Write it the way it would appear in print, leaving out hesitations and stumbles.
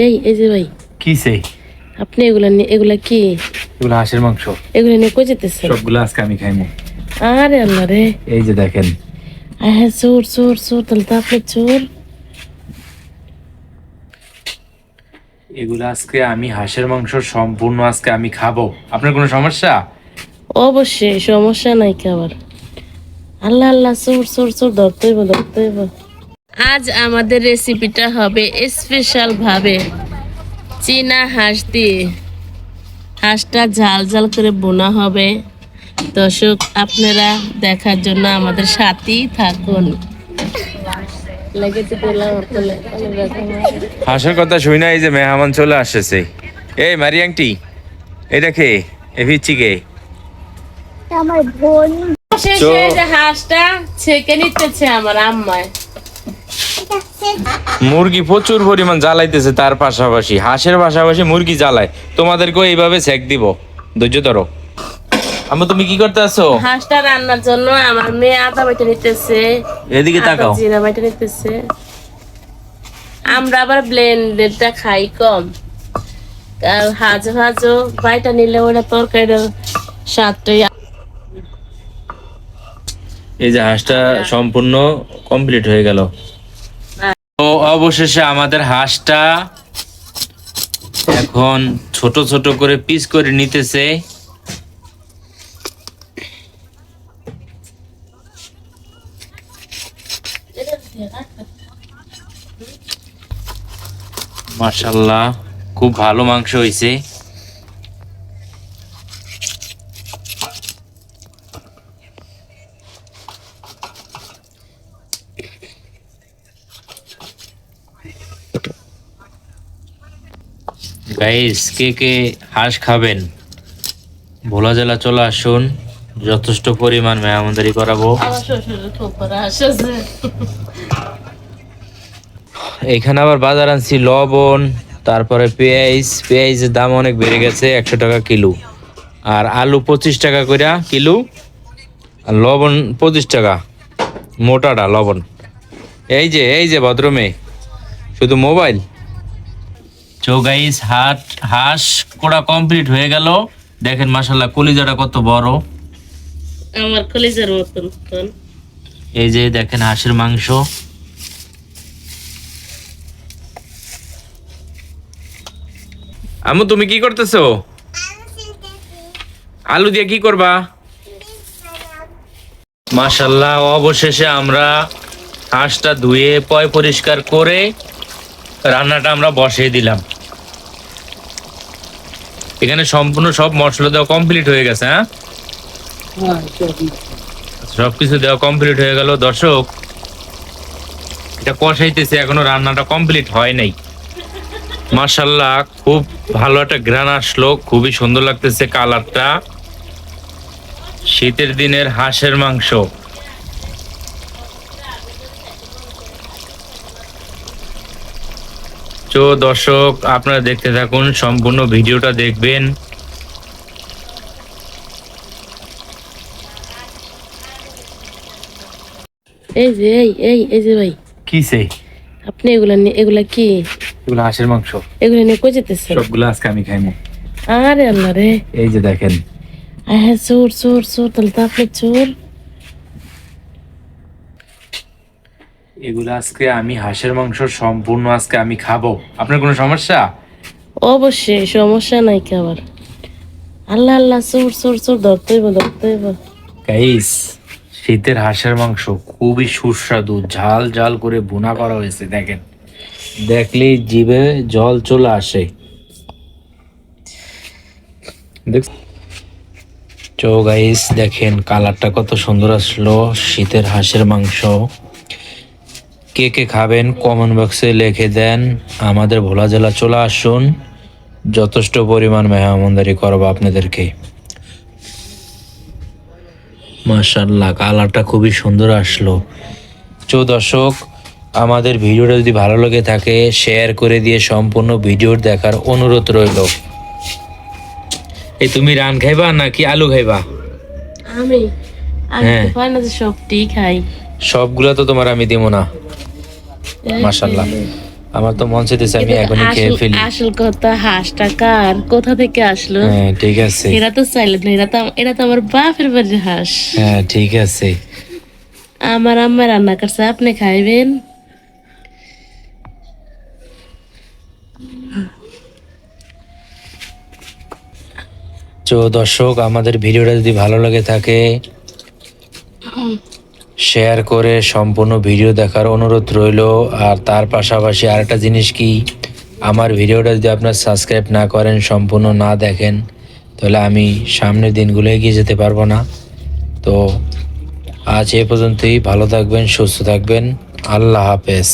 এই যে ভাই, কি সেই? আপনি এগুলা কি? এগুলো হাঁসের মাংস। এগুলা নিয়ে কই যেতেছেন? সবগুলো আজকে আমি খাইমু। আরে আল্লাহ রে, এই যে দেখেন। হ্যাঁ, চোর চোর চোর, তাহলে তো আপনি চোর। এগুলো আজকে আমি হাঁসের মাংস সম্পূর্ণ আজকে আমি খাবো। আপনার কোনো সমস্যা? অবশ্যই সমস্যা নাই কি আবার। আল্লাহ আল্লাহ, চোর চোর চোর, ধরতে হইব ধরতে হইব। আজ আমাদের রেসিপিটা হবে স্পেশাল ভাবে চীনা হাঁস দিয়ে। হাঁসটা ঝাল ঝাল করে বোনা হবে। দর্শক, আপনারা দেখার জন্য আমাদের সাথেই থাকুন। হাঁসের কথা শুই না, এই যে মেহমান চলে আসছে। এই মারি আংটি, এটা কে? এ ভিচ্ছি কে? আমার বোন। শেষে এই যে হাঁসটা ছেঁকে নিতেছে আমার আম্মায়। মুরগি প্রচুর পরিমাণ জ্বালাইতেছে, তার পাশাপাশি হাঁসের পাশাপাশি মুরগি জ্বালায়। তোমাদেরকেও এইভাবে সেক দিব, ধৈর্য ধরো। আম্মু তুমি কি করতে আছো? হাঁসটা রান্নার জন্য আমার মেয়ে আদা বেটে নিতেছে। এদিকে তাকাও। জিরা বেটে নিতেছে। আমরা আবার ব্লেন্ডেডটা খাই কম, আর হাজো বাইটা নিলে ওটা তরকারির স্বাদটাই। এই যে হাঁসটা সম্পূর্ণ কমপ্লিট হয়ে গেল। তো অবশেষে আমাদের হাঁসটা এখন ছোট ছোট করে পিস করে নিতেছে। মাশাআল্লাহ, খুব ভালো মাংস হয়েছে। গাইস, কে কে হাঁস খাবেন ভোলা জেলা চলে আসুন, যথেষ্ট পরিমাণ মেহমানদারি করাবো। আমার শ্বশুরের খুব বড় হাঁস আছে। এখানে আবার বাজার আনছি লবণ, তারপরে পেঁয়াজের দাম অনেক বেড়ে গেছে, 100 টাকা কিলো। আর আলু 25 টাকা করে কিলো, আর লবণ 25 টাকা মোটাটা লবণ। এই যে ভদ্রমে শুধু মোবাইল। তো গাইস, হাঁস কোড়া কমপ্লিট হয়ে গেল। দেখেন মাশাআল্লাহ, কলিজাটা কত বড়, আমার কলিজার মতন। এই যে দেখেন হাঁসের মাংস। আম্মু তুমি কি করতেছো? আলু দিয়ে কি করবা? মাশাআল্লাহ, অবশেষে আমরা হাঁসটা ধুয়ে পয় পরিষ্কার করে রান্নাটা আমরা বসিয়ে দিলাম। এখানে সম্পূর্ণ সব মশলা দেওয়া কমপ্লিট হয়ে গেছে। হ্যাঁ, সবকিছু দেওয়া কমপ্লিট হয়ে গেল। দর্শক, এটা কষাইতেছে, এখনো রান্নাটা কমপ্লিট হয় নাই। মাশাআল্লাহ, খুব ভালো একটা ঘ্রাণ আসলো, খুবই সুন্দর লাগতেছে কালারটা। শীতের দিনের হাঁসের মাংস। তো দর্শক, আপনারা দেখতে থাকুন, সম্পূর্ণ ভিডিওটা দেখবেন। এই যে ভাই, কি সেই? আপনি এগুলা কি? এগুলো হাঁসের মাংস। এগুলা নিয়ে কই যেতেছেন? সবগুলো আজকে আমি খাইমু। আরে আল্লাহ রে, এই যে দেখেন। হ্যাঁ, চোর চোর চোর, তাহলে তো আপনি চোর। এগুলো আজকে আমি হাঁসের মাংস সম্পূর্ণ আজকে আমি খাবো। আপনার কোনো সমস্যা? অবশ্যই সমস্যা নাই কি আবার। আল্লাহ আল্লাহ, চোর চোর চোর, ধরতে হইব ধরতে হইব। গাইস, শীতের হাঁসের মাংস খুবই সুস্বাদু, ঝাল ঝাল করে ভুনা করা হয়েছে। দেখেন, দেখলেই জিভে জল চলে আসে। তো গাইস দেখেন, কালারটা কত সুন্দর আসলো। শীতের হাঁসের মাংস কে কে খাবেন কমেন্ট বক্সে লিখে দেন। আমাদের ভোলা জেলা চলে আসুন, যথেষ্ট পরিমাণ মেহমানদারি করবো আপনাদেরকে। মাশাআল্লাহ, কালারটা খুবই সুন্দর আসলো। তো দর্শক, আমাদের ভিডিওটা যদি ভালো লেগে থাকে শেয়ার করে দিয়ে সম্পূর্ণ ভিডিও দেখার অনুরোধ রইল। এই তুমি রান খাইবা নাকি আলু খাইবা? আমি হ্যাঁ, তো পাই না যে সবটি খাই। সবগুলো তো তোমার আমি দিব না। মাশাআল্লাহ, আমার তো মন চাইতেছে আমি কিন্তু এখনই খেয়ে ফেলি। আসল কথা হাঁসটা কার কোথা থেকে আসলো? হ্যাঁ ঠিক আছে, এরা তো চাইলে না, এরা তো আমার বাপের বাড়ির হাঁস। হ্যাঁ ঠিক আছে। আমার আম্মা রান্না করছে, আপনি খাইবেন? তো দর্শক, আমাদের ভিডিওটা যদি ভালো লাগে থাকে শেয়ার করে সম্পূর্ণ ভিডিও দেখার অনুরোধ রইল। আর তার পাশাপাশি আরেকটা জিনিস কি, আমার ভিডিওটা যদি আপনার সাবস্ক্রাইব না করেন, সম্পূর্ণ না দেখেন, তাহলে আমি সামনের দিনগুলো এগিয়ে যেতে পারবো না। তো আজ এ পর্যন্তই, ভালো থাকবেন, সুস্থ থাকবেন, আল্লাহ হাফেজ।